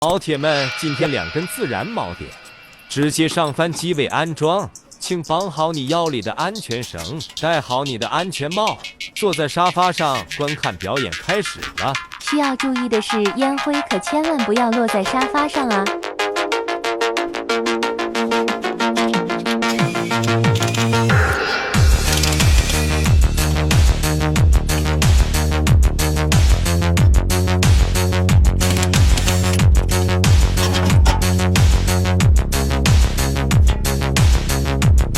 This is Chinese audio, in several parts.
老铁们，今天2根自然锚点，直接上翻机位安装。请绑好你腰里的安全绳，戴好你的安全帽，坐在沙发上观看表演开始了。需要注意的是，烟灰可千万不要落在沙发上啊！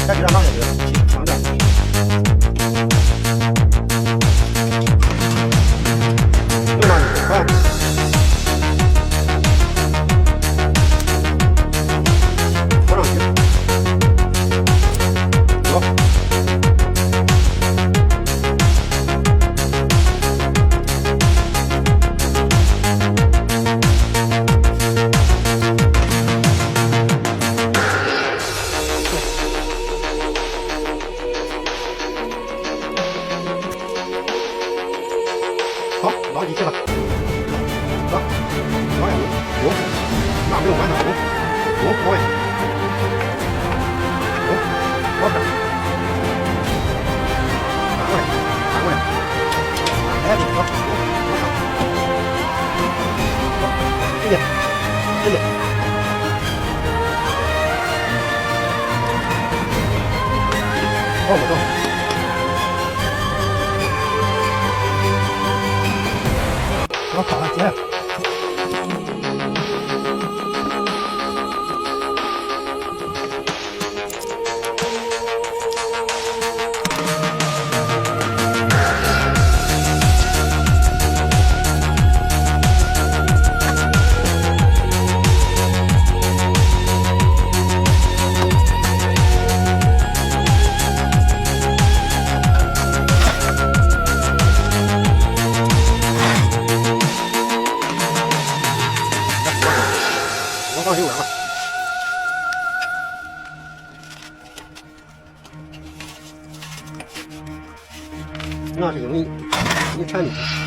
开始让慢点学，长点。对吗？你快。拖上去。走。好，老几去了。走，往外走，那没有完成，走，往外，走，往这，反过来，反过来，哎，走，往上，走，这边，这边，往我走。我跑了，接。放油了，那是有你掺进去。